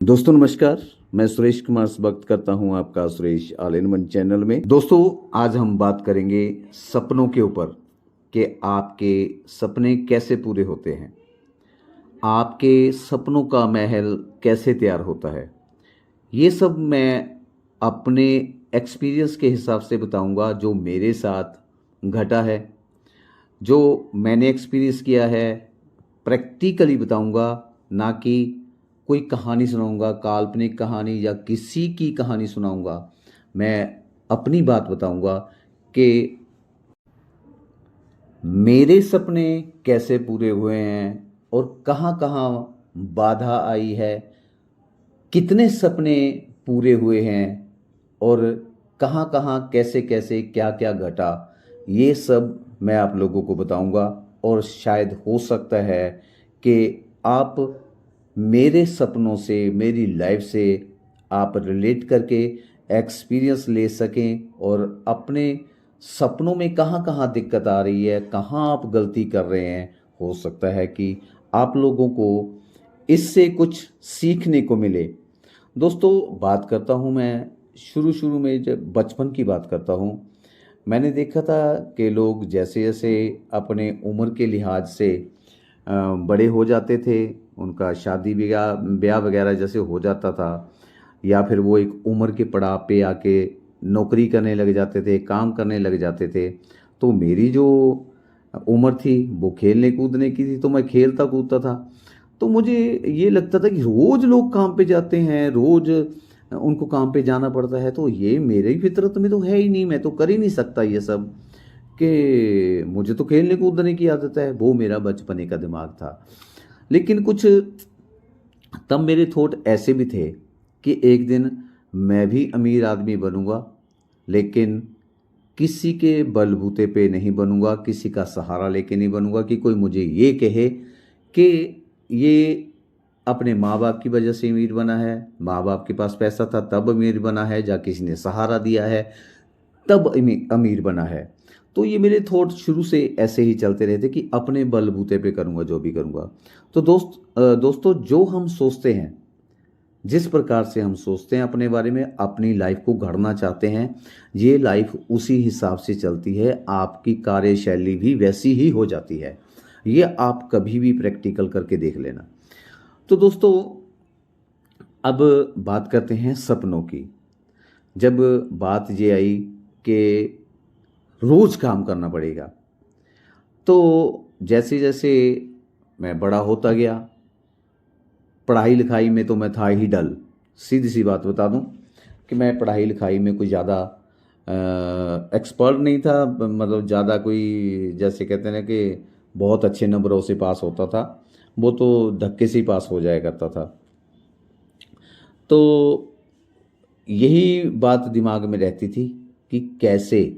दोस्तों नमस्कार। मैं सुरेश कुमार स्वागत करता हूं आपका Suresh all in one channel में। दोस्तों आज हम बात करेंगे सपनों के ऊपर कि आपके सपने कैसे पूरे होते हैं, आपके सपनों का महल कैसे तैयार होता है। ये सब मैं अपने एक्सपीरियंस के हिसाब से बताऊंगा, जो मेरे साथ घटा है, जो मैंने एक्सपीरियंस किया है, प्रैक्टिकली बताऊंगा, ना कि कोई कहानी सुनाऊंगा, काल्पनिक कहानी या किसी की कहानी सुनाऊंगा। मैं अपनी बात बताऊंगा कि मेरे सपने कैसे पूरे हुए हैं और कहाँ कहाँ बाधा आई है, कितने सपने पूरे हुए हैं और कहाँ कहाँ कैसे कैसे क्या क्या घटा। ये सब मैं आप लोगों को बताऊंगा और शायद हो सकता है कि आप मेरे सपनों से, मेरी लाइफ से आप रिलेट करके एक्सपीरियंस ले सकें और अपने सपनों में कहाँ कहाँ दिक्कत आ रही है, कहाँ आप गलती कर रहे हैं। हो सकता है कि आप लोगों को इससे कुछ सीखने को मिले। दोस्तों बात करता हूँ मैं शुरू शुरू में, जब बचपन की बात करता हूँ, मैंने देखा था कि लोग जैसे जैसे अपने उम्र के लिहाज से बड़े हो जाते थे, उनका शादी ब्याह ब्याह वगैरह जैसे हो जाता था, या फिर वो एक उम्र के पड़ाव पे आके नौकरी करने लग जाते थे, काम करने लग जाते थे। तो मेरी जो उम्र थी वो खेलने कूदने की थी, तो मैं खेलता कूदता था। तो मुझे ये लगता था कि रोज़ लोग काम पे जाते हैं, रोज़ उनको काम पे जाना पड़ता है, तो ये मेरी फितरत में तो है ही नहीं, मैं तो कर ही नहीं सकता ये सब, कि मुझे तो खेलने कूदने की आदत है। वो मेरा बचपने का दिमाग था। लेकिन कुछ तब मेरे थॉट ऐसे भी थे कि एक दिन मैं भी अमीर आदमी बनूंगा, लेकिन किसी के बलबूते पे नहीं बनूंगा, किसी का सहारा लेके नहीं बनूंगा कि कोई मुझे ये कहे कि ये अपने माँ बाप की वजह से अमीर बना है, माँ बाप के पास पैसा था तब अमीर बना है, या किसी ने सहारा दिया है तब अमीर बना है। तो ये मेरे थॉट शुरू से ऐसे ही चलते रहते कि अपने बलबूते पे करूँगा जो भी करूँगा। तो दोस्तों जो हम सोचते हैं, जिस प्रकार से हम सोचते हैं अपने बारे में, अपनी लाइफ को गढ़ना चाहते हैं, ये लाइफ उसी हिसाब से चलती है। आपकी कार्यशैली भी वैसी ही हो जाती है। ये आप कभी भी प्रैक्टिकल करके देख लेना। तो दोस्तों अब बात करते हैं सपनों की। जब बात ये आई कि रोज काम करना पड़ेगा, तो जैसे जैसे मैं बड़ा होता गया, पढ़ाई लिखाई में तो मैं था ही डल। सीधी सी बात बता दूं कि मैं पढ़ाई लिखाई में कोई ज़्यादा एक्सपर्ट नहीं था, मतलब ज़्यादा कोई, जैसे कहते हैं ना कि बहुत अच्छे नंबरों से पास होता था, वो तो धक्के से ही पास हो जाया करता था। तो यही बात दिमाग में रहती थी कि कैसे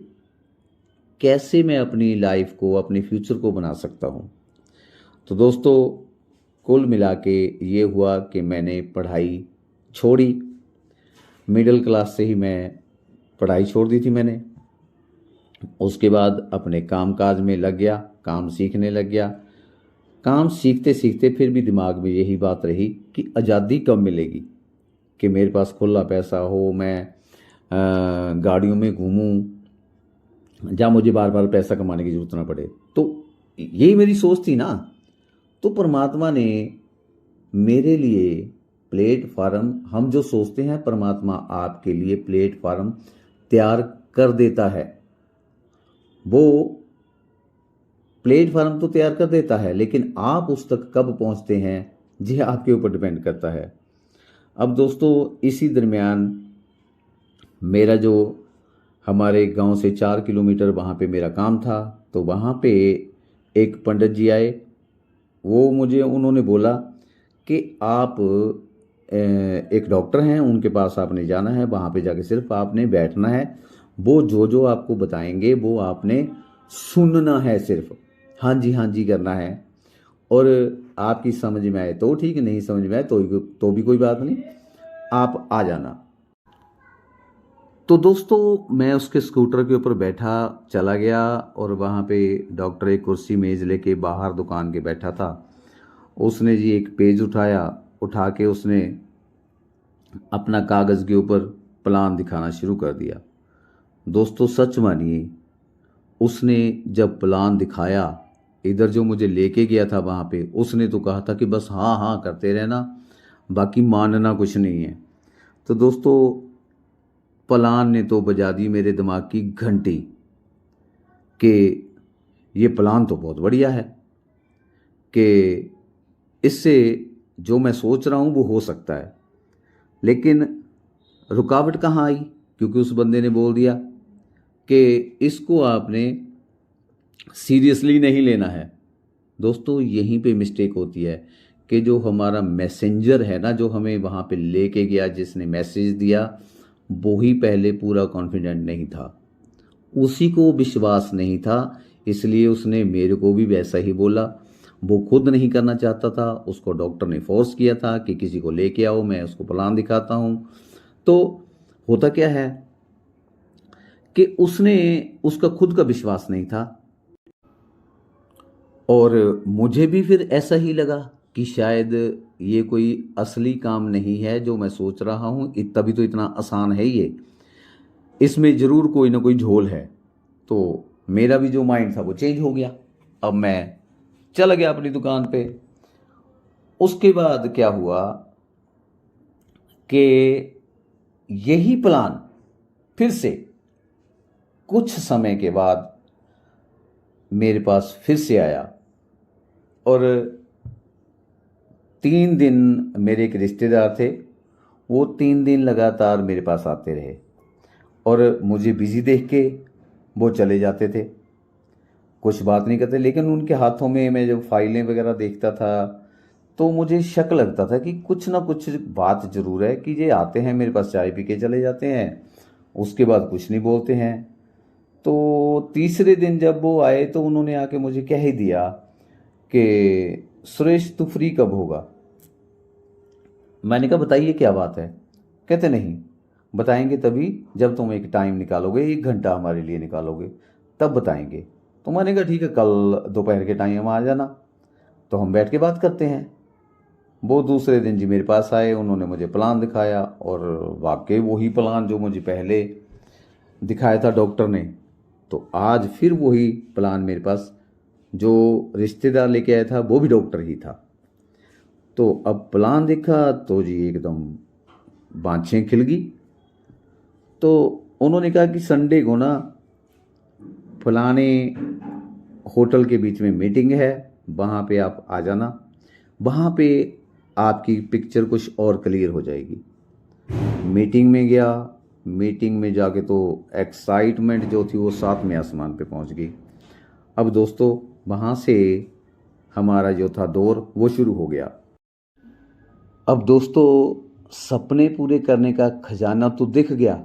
कैसे मैं अपनी लाइफ को, अपने फ्यूचर को बना सकता हूँ। तो दोस्तों कुल मिला के ये हुआ कि मैंने पढ़ाई छोड़ी। मिडिल क्लास से ही मैं पढ़ाई छोड़ दी थी मैंने। उसके बाद अपने काम काज में लग गया, काम सीखने लग गया। काम सीखते सीखते फिर भी दिमाग में यही बात रही कि आज़ादी कब मिलेगी, कि मेरे पास खुला पैसा हो, मैं गाड़ियों में घूमूं, जहाँ मुझे बार बार पैसा कमाने की जरूरत ना पड़े। तो यही मेरी सोच थी ना। तो परमात्मा ने मेरे लिए प्लेटफार्म, हम जो सोचते हैं परमात्मा आपके लिए प्लेटफार्म तैयार कर देता है। वो प्लेटफार्म तो तैयार कर देता है, लेकिन आप उस तक कब पहुंचते हैं ये आपके ऊपर डिपेंड करता है। अब दोस्तों इसी दरमियान मेरा जो, हमारे गांव से 4 किलोमीटर वहाँ पे मेरा काम था, तो वहाँ पे एक पंडित जी आए। वो मुझे, उन्होंने बोला कि आप एक डॉक्टर हैं, उनके पास आपने जाना है, वहाँ पे जाके सिर्फ आपने बैठना है, वो जो जो आपको बताएंगे वो आपने सुनना है, सिर्फ हाँ जी करना है। और आपकी समझ में आए तो ठीक, नहीं समझ में आए तो भी कोई बात नहीं, आप आ जाना। तो दोस्तों मैं उसके स्कूटर के ऊपर बैठा चला गया, और वहाँ पे डॉक्टर एक कुर्सी मेज़ लेके बाहर दुकान के बैठा था। उसने जी एक पेज उठाया, उठा के उसने अपना कागज़ के ऊपर प्लान दिखाना शुरू कर दिया। दोस्तों सच मानिए, उसने जब प्लान दिखाया, इधर जो मुझे लेके गया था वहाँ पे, उसने तो कहा था कि बस हाँ हाँ करते रहना, बाकी मानना कुछ नहीं है। तो दोस्तों प्लान ने तो बजा दी मेरे दिमाग की घंटी कि ये प्लान तो बहुत बढ़िया है, कि इससे जो मैं सोच रहा हूँ वो हो सकता है। लेकिन रुकावट कहाँ आई? क्योंकि उस बंदे ने बोल दिया कि इसको आपने सीरियसली नहीं लेना है। दोस्तों यहीं पे मिस्टेक होती है कि जो हमारा मैसेंजर है ना, जो हमें वहाँ पे लेके गया, जिसने मैसेज दिया, वो ही पहले पूरा कॉन्फिडेंट नहीं था, उसी को विश्वास नहीं था, इसलिए उसने मेरे को भी वैसा ही बोला। वो खुद नहीं करना चाहता था, उसको डॉक्टर ने फोर्स किया था कि किसी को लेके आओ, मैं उसको प्लान दिखाता हूँ। तो होता क्या है कि उसने, उसका खुद का विश्वास नहीं था, और मुझे भी फिर ऐसा ही लगा कि शायद ये कोई असली काम नहीं है जो मैं सोच रहा हूँ, तभी तो इतना आसान है ये, इसमें ज़रूर कोई ना कोई झोल है। तो मेरा भी जो माइंड था वो चेंज हो गया। अब मैं चला गया अपनी दुकान पे। उसके बाद क्या हुआ कि यही प्लान फिर से कुछ समय के बाद मेरे पास फिर से आया, और 3 दिन मेरे एक रिश्तेदार थे, वो 3 दिन लगातार मेरे पास आते रहे, और मुझे बिजी देख के वो चले जाते थे, कुछ बात नहीं करते। लेकिन उनके हाथों में मैं जब फाइलें वगैरह देखता था तो मुझे शक लगता था कि कुछ ना कुछ बात ज़रूर है, कि ये आते हैं मेरे पास, चाय पी के चले जाते हैं, उसके बाद कुछ नहीं बोलते हैं। तो तीसरे दिन जब वो आए तो उन्होंने आके मुझे कह ही दिया कि सुरेश तू फ्री कब होगा? मैंने कहा बताइए क्या बात है? कहते नहीं, बताएंगे तभी जब तुम एक टाइम निकालोगे, 1 घंटा हमारे लिए निकालोगे, तब बताएंगे। तो मैंने कहा ठीक है, कल दोपहर के टाइम आ जाना, तो हम बैठ के बात करते हैं। वो दूसरे दिन जी मेरे पास आए, उन्होंने मुझे प्लान दिखाया, और वाकई वही प्लान जो मुझे पहले दिखाया था डॉक्टर ने, तो आज फिर वही प्लान मेरे पास, जो रिश्तेदार लेके आया था वो भी डॉक्टर ही था। तो अब प्लान देखा तो जी एकदम बाँछें खिल गई। तो उन्होंने कहा कि संडे को ना फलाने होटल के बीच में मीटिंग है, वहाँ पे आप आ जाना, वहाँ पे आपकी पिक्चर कुछ और क्लियर हो जाएगी। मीटिंग में गया, मीटिंग में जाके तो एक्साइटमेंट जो थी वो 7वें आसमान पे पहुँच गई। अब दोस्तों वहाँ से हमारा जो था दौर वो शुरू हो गया। अब दोस्तों सपने पूरे करने का खजाना तो दिख गया,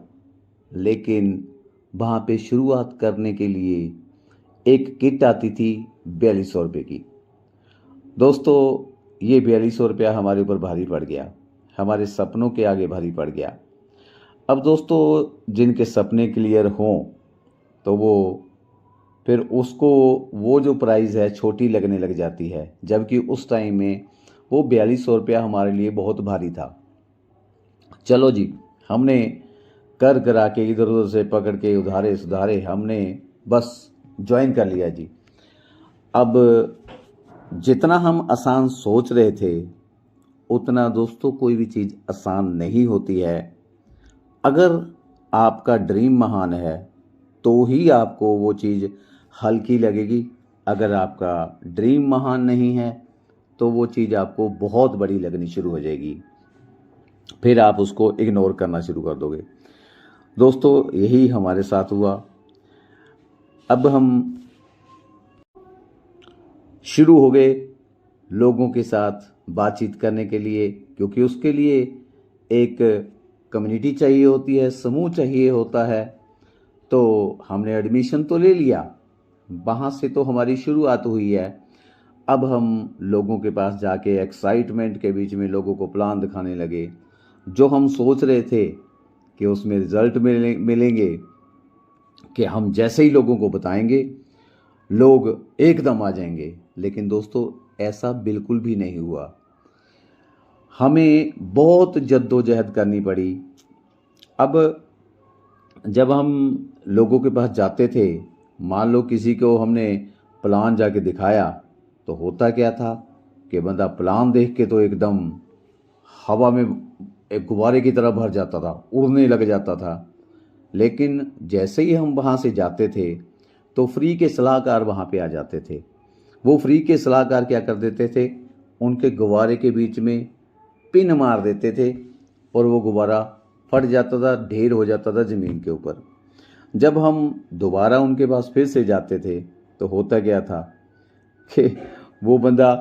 लेकिन वहाँ पे शुरुआत करने के लिए एक किट आती थी 4200 रुपये की। दोस्तों ये 4200 रुपया हमारे ऊपर भारी पड़ गया, हमारे सपनों के आगे भारी पड़ गया। अब दोस्तों जिनके सपने क्लियर हों तो वो फिर उसको वो जो प्राइज़ है छोटी लगने लग जाती है, जबकि उस टाइम में वो 4200 रुपया हमारे लिए बहुत भारी था। चलो जी, हमने कर करा के इधर उधर से पकड़ के उधारे सुधारे हमने बस ज्वाइन कर लिया जी। अब जितना हम आसान सोच रहे थे, उतना दोस्तों कोई भी चीज़ आसान नहीं होती है। अगर आपका ड्रीम महान है तो ही आपको वो चीज़ हल्की लगेगी, अगर आपका ड्रीम महान नहीं है तो वो चीज़ आपको बहुत बड़ी लगनी शुरू हो जाएगी, फिर आप उसको इग्नोर करना शुरू कर दोगे। दोस्तों यही हमारे साथ हुआ। अब हम शुरू हो गए लोगों के साथ बातचीत करने के लिए, क्योंकि उसके लिए एक कम्युनिटी चाहिए होती है, समूह चाहिए होता है। तो हमने एडमिशन तो ले लिया, वहाँ से तो हमारी शुरुआत हुई है। अब हम लोगों के पास जाके एक्साइटमेंट के बीच में लोगों को प्लान दिखाने लगे। जो हम सोच रहे थे कि उसमें रिजल्ट मिलेंगे, कि हम जैसे ही लोगों को बताएंगे लोग एकदम आ जाएंगे, लेकिन दोस्तों ऐसा बिल्कुल भी नहीं हुआ। हमें बहुत जद्दोजहद करनी पड़ी। अब जब हम लोगों के पास जाते थे, मान लो किसी को हमने प्लान जाके दिखाया, तो होता क्या था कि बंदा प्लान देख के तो एकदम हवा में एक गुब्बारे की तरह भर जाता था, उड़ने लग जाता था। लेकिन जैसे ही हम वहाँ से जाते थे तो फ्री के सलाहकार वहाँ पे आ जाते थे। वो फ्री के सलाहकार क्या कर देते थे, उनके गुब्बारे के बीच में पिन मार देते थे और वो गुब्बारा फट जाता था, ढेर हो जाता था ज़मीन के ऊपर। जब हम दोबारा उनके पास फिर से जाते थे तो होता क्या था कि वो बंदा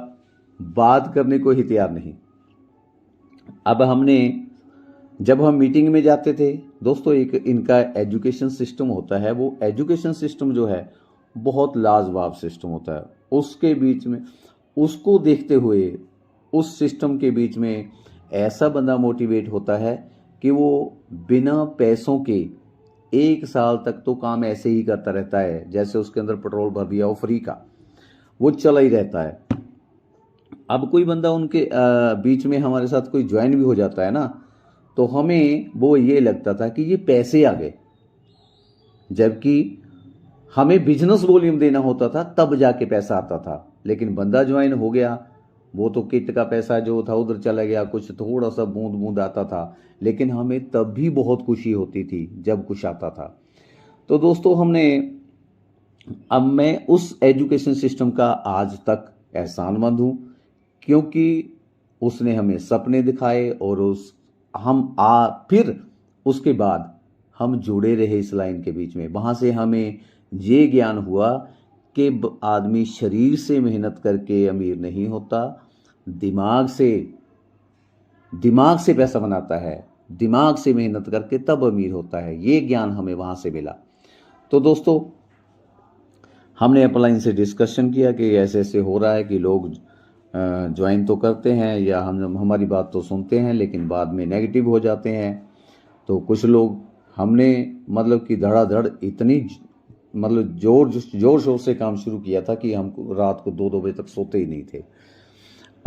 बात करने को ही तैयार नहीं। अब हमने जब हम मीटिंग में जाते थे दोस्तों, एक इनका एजुकेशन सिस्टम होता है, वो एजुकेशन सिस्टम जो है बहुत लाजवाब सिस्टम होता है। उसके बीच में उसको देखते हुए उस सिस्टम के बीच में ऐसा बंदा मोटिवेट होता है कि वो बिना पैसों के 1 साल तक तो काम ऐसे ही करता रहता है, जैसे उसके अंदर पेट्रोल भर दिया हो फ्री का, वो चला ही रहता है। अब कोई बंदा उनके बीच में हमारे साथ कोई ज्वाइन भी हो जाता है ना, तो हमें वो ये लगता था कि ये पैसे आ गए, जबकि हमें बिजनेस वॉल्यूम देना होता था तब जाके पैसा आता था। लेकिन बंदा ज्वाइन हो गया, वो तो किट का पैसा जो था उधर चला गया, कुछ थोड़ा सा बूंद बूंद आता था, लेकिन हमें तब भी बहुत खुशी होती थी जब कुछ आता था। तो दोस्तों अब मैं उस एजुकेशन सिस्टम का आज तक एहसानमंद हूँ, क्योंकि उसने हमें सपने दिखाए और फिर उसके बाद हम जुड़े रहे इस लाइन के बीच में। वहाँ से हमें ये ज्ञान हुआ कि आदमी शरीर से मेहनत करके अमीर नहीं होता, दिमाग से पैसा बनाता है, दिमाग से मेहनत करके तब अमीर होता है। ये ज्ञान हमें वहाँ से मिला। तो दोस्तों, हमने अपलाइन से डिस्कशन किया कि ऐसे ऐसे हो रहा है कि लोग ज्वाइन तो करते हैं या हमारी बात तो सुनते हैं, लेकिन बाद में नेगेटिव हो जाते हैं। तो कुछ लोग हमने मतलब कि धड़ाधड़ इतनी मतलब जोर शोर से काम शुरू किया था कि हम रात को 2-2 बजे तक सोते ही नहीं थे।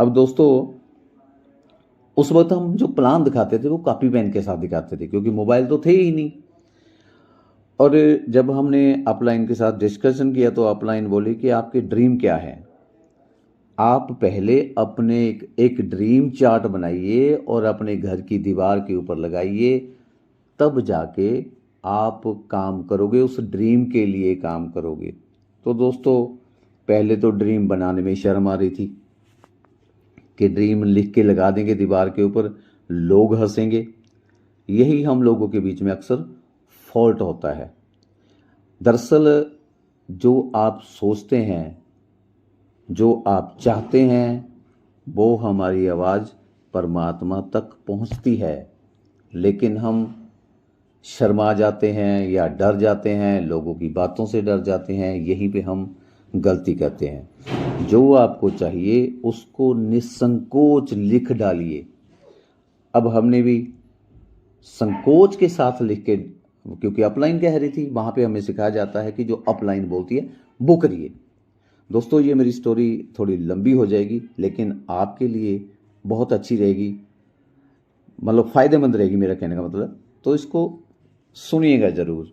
अब दोस्तों, उस वक्त हम जो प्लान दिखाते थे वो कॉपी पेन के साथ दिखाते थे, क्योंकि मोबाइल तो थे ही नहीं। और जब हमने अपलाइन के साथ डिस्कशन किया तो अपलाइन बोली कि आपकी ड्रीम क्या है, आप पहले अपने एक ड्रीम चार्ट बनाइए और अपने घर की दीवार के ऊपर लगाइए, तब जाके आप काम करोगे, उस ड्रीम के लिए काम करोगे। तो दोस्तों, पहले तो ड्रीम बनाने में शर्म आ रही थी कि ड्रीम लिख के लगा देंगे दीवार के ऊपर, लोग हंसेंगे। यही हम लोगों के बीच में अक्सर फॉल्ट होता है। दरअसल जो आप सोचते हैं, जो आप चाहते हैं, वो हमारी आवाज़ परमात्मा तक पहुंचती है, लेकिन हम शर्मा जाते हैं या डर जाते हैं, लोगों की बातों से डर जाते हैं। यहीं पे हम गलती करते हैं। जो आपको चाहिए उसको निसंकोच लिख डालिए। अब हमने भी संकोच के साथ लिख के, क्योंकि अपलाइन कह रही थी, वहाँ पे हमें सिखाया जाता है कि जो अपलाइन बोलती है वो करिए। दोस्तों, ये मेरी स्टोरी थोड़ी लंबी हो जाएगी, लेकिन आपके लिए बहुत अच्छी रहेगी, मतलब फ़ायदेमंद रहेगी, मेरा कहने का मतलब। तो इसको सुनिएगा ज़रूर।